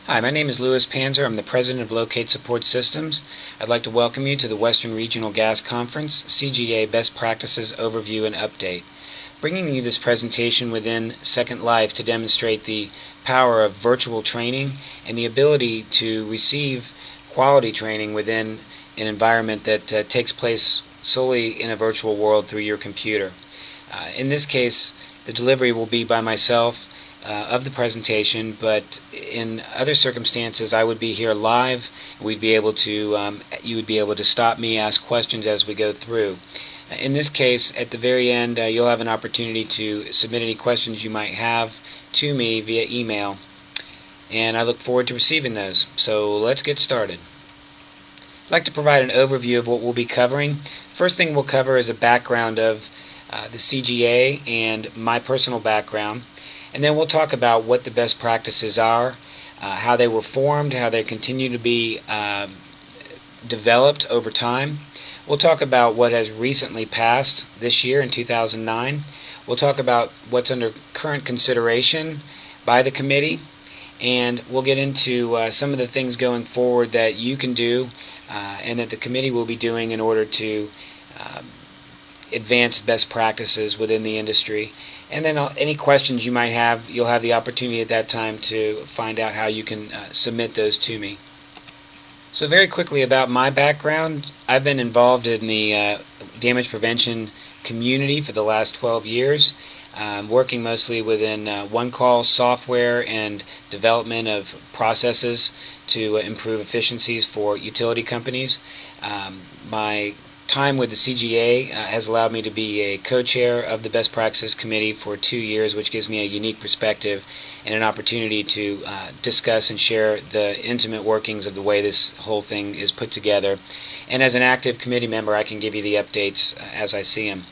Hi, my name is Louis Panzer. I'm the President of Locate Support Systems. I'd like to welcome you to the Western Regional Gas Conference, CGA Best Practices Overview and Update. Bringing you this presentation within Second Life to demonstrate the power of virtual training and the ability to receive quality training within an environment that takes place solely in a virtual world through your computer. In this case, the delivery will be by myself of the presentation, but in other circumstances I would be here live. We'd be able to, you would be able to stop me, ask questions as we go through. In this case, at the very end, you'll have an opportunity to submit any questions you might have to me via email, and I look forward to receiving those. So let's get started. I'd like to provide an overview of what we'll be covering. First thing we'll cover is a background of the CGA and my personal background. And then we'll talk about what the best practices are, how they were formed, how they continue to be developed over time. We'll talk about what has recently passed this year in 2009. We'll talk about what's under current consideration by the committee. And we'll get into some of the things going forward that you can do and that the committee will be doing in order to advance best practices within the industry. And then any questions you might have, you'll have the opportunity at that time to find out how you can submit those to me. So very quickly about my background, I've been involved in the damage prevention community for the last 12 years, working mostly within one-call software and development of processes to improve efficiencies for utility companies. My time with the CGA has allowed me to be a co-chair of the Best Practices Committee for 2 years, which gives me a unique perspective and an opportunity to discuss and share the intimate workings of the way this whole thing is put together. And as an active committee member, I can give you the updates as I see them.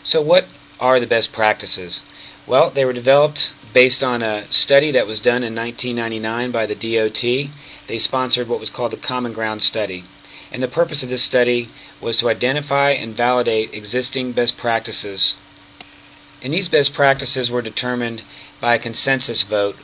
So what are the best practices? Well, they were developed based on a study that was done in 1999 by the DOT. They sponsored what was called the Common Ground Study. And the purpose of this study was to identify and validate existing best practices. And these best practices were determined by a consensus vote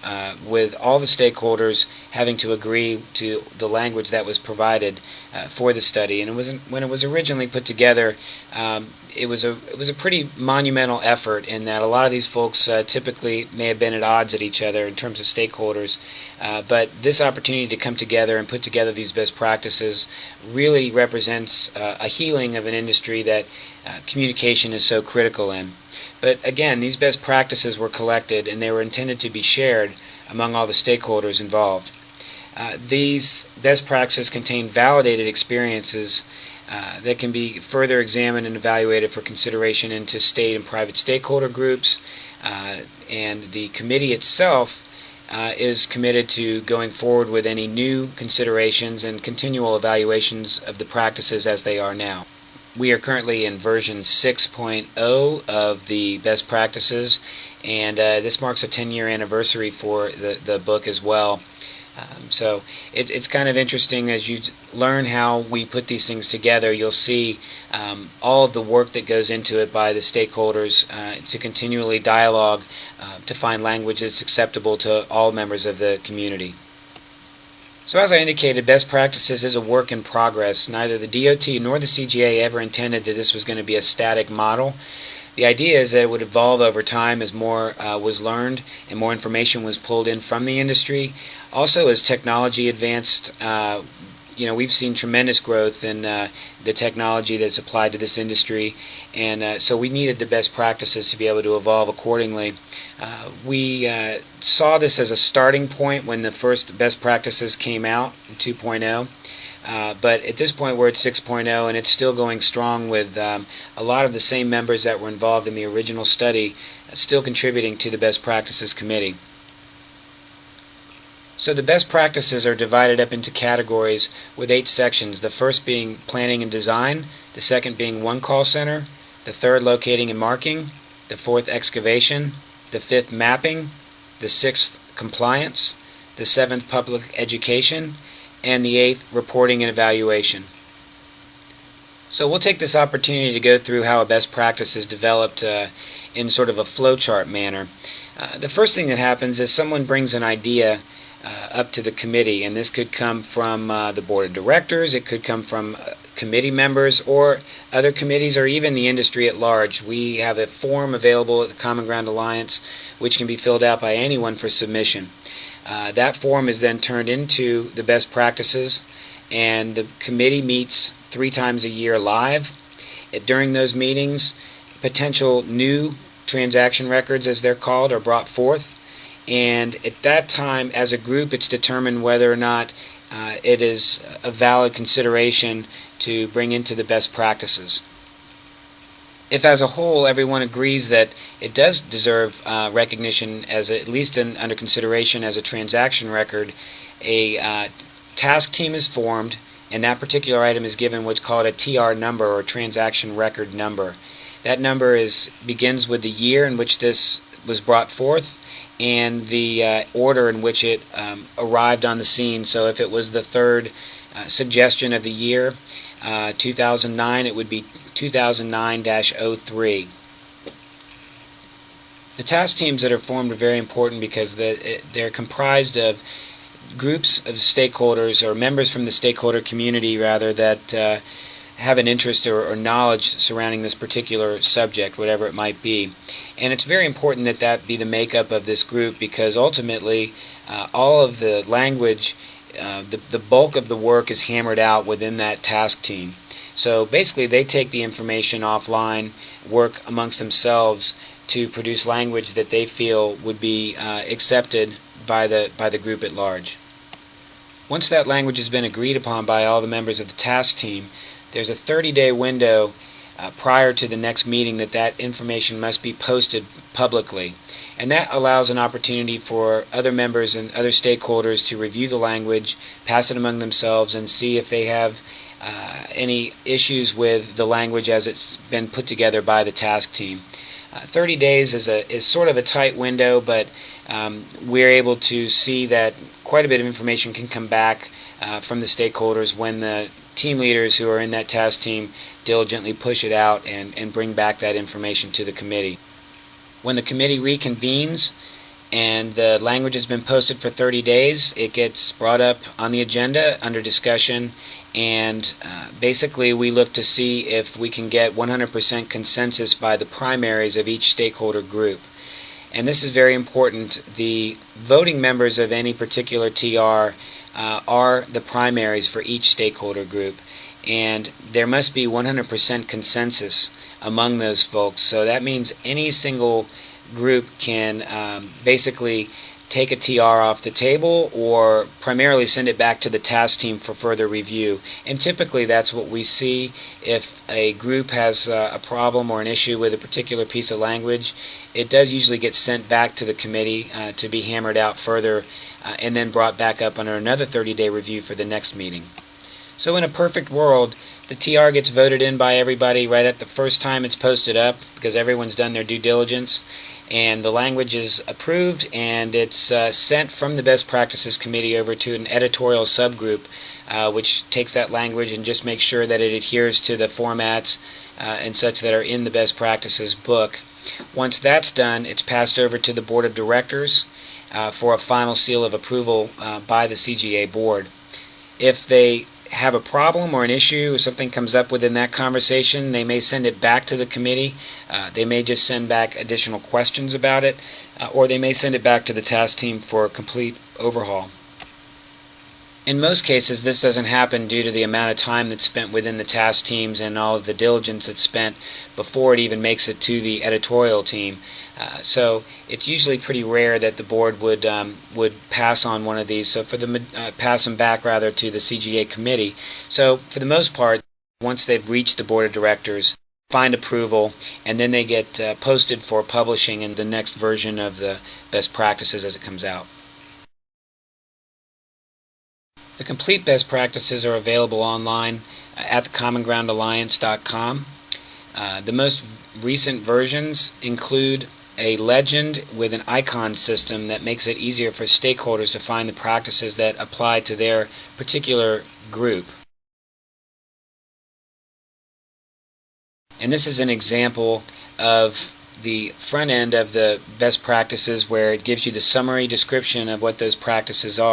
with all the stakeholders having to agree to the language that was provided for the study. And when it was originally put together, it was a pretty monumental effort in that a lot of these folks typically may have been at odds at each other in terms of stakeholders, but this opportunity to come together and put together these best practices really represents a healing of an industry that communication is so critical in. But again, these best practices were collected and they were intended to be shared among all the stakeholders involved. These best practices contain validated experiences that can be further examined and evaluated for consideration into state and private stakeholder groups, and the committee itself is committed to going forward with any new considerations and continual evaluations of the practices as they are now. We are currently in version 6.0 of the best practices, and this marks a 10-year anniversary for the book as well. So it's kind of interesting as you learn how we put these things together. You'll see all of the work that goes into it by the stakeholders to continually dialogue to find language that's acceptable to all members of the community. So as I indicated, best practices is a work in progress. Neither the DOT nor the CGA ever intended that this was going to be a static model. The idea is that it would evolve over time as more was learned and more information was pulled in from the industry. Also, as technology advanced, we've seen tremendous growth in the technology that's applied to this industry, and so we needed the best practices to be able to evolve accordingly. We saw this as a starting point when the first best practices came out in 2.0. But at this point we're at 6.0, and it's still going strong with a lot of the same members that were involved in the original study still contributing to the Best Practices Committee. So the best practices are divided up into categories with 8 sections, the first being planning and design, the second being one call center, the third locating and marking, the fourth excavation, the fifth mapping, the 6th compliance, the 7th public education, and the 8th, reporting and evaluation. So we'll take this opportunity to go through how a best practice is developed in sort of a flowchart manner. The first thing that happens is someone brings an idea up to the committee, and this could come from the board of directors, it could come from committee members or other committees, or even the industry at large. We have a form available at the Common Ground Alliance which can be filled out by anyone for submission. That form is then turned into the best practices, and the committee meets 3 times a year live. During those meetings, potential new transaction records, as they're called, are brought forth, and at that time, as a group, it's determined whether or not it is a valid consideration to bring into the best practices. If as a whole everyone agrees that it does deserve recognition as at least under consideration as a transaction record, a task team is formed, and that particular item is given what's called a TR number, or transaction record number. That number begins with the year in which this was brought forth and the order in which it arrived on the scene. So if it was the third suggestion of the year, 2009, it would be 2009-03. The task teams that are formed are very important because they're comprised of groups of stakeholders, or members from the stakeholder community rather, that have an interest or knowledge surrounding this particular subject, whatever it might be. And it's very important that that be the makeup of this group, because ultimately all of the language, the bulk of the work is hammered out within that task team. So basically they take the information offline, work amongst themselves to produce language that they feel would be accepted by the group at large. Once that language has been agreed upon by all the members of the task team, there's a 30-day window prior to the next meeting that information must be posted publicly. And that allows an opportunity for other members and other stakeholders to review the language, pass it among themselves, and see if they have any issues with the language as it's been put together by the task team. 30 days is sort of a tight window, but we're able to see that quite a bit of information can come back from the stakeholders when the team leaders who are in that task team diligently push it out and bring back that information to the committee. When the committee reconvenes and the language has been posted for 30 days, it gets brought up on the agenda under discussion, and basically we look to see if we can get 100% consensus by the primaries of each stakeholder group. And this is very important. The voting members of any particular TR are the primaries for each stakeholder group, and there must be 100% consensus among those folks. So that means any single group can basically take a TR off the table, or primarily send it back to the task team for further review. And typically that's what we see. If a group has a problem or an issue with a particular piece of language, it does usually get sent back to the committee to be hammered out further, and then brought back up under another 30-day review for the next meeting. So in a perfect world, the TR gets voted in by everybody right at the first time it's posted up, because everyone's done their due diligence, and the language is approved, and it's sent from the Best Practices Committee over to an editorial subgroup, which takes that language and just makes sure that it adheres to the formats and such that are in the Best Practices book. Once that's done, it's passed over to the Board of Directors for a final seal of approval by the CGA board. If they have a problem or an issue or something comes up within that conversation, they may send it back to the committee. They may just send back additional questions about it, or they may send it back to the task team for a complete overhaul. In most cases, this doesn't happen due to the amount of time that's spent within the task teams and all of the diligence that's spent before it even makes it to the editorial team. So it's usually pretty rare that the board would pass on one of these. So pass them back rather to the CGA committee. So for the most part, once they've reached the board of directors, find approval, and then they get posted for publishing in the next version of the best practices as it comes out. The complete best practices are available online at thecommongroundalliance.com. The most recent versions include a legend with an icon system that makes it easier for stakeholders to find the practices that apply to their particular group. And this is an example of the front end of the best practices, where it gives you the summary description of what those practices are.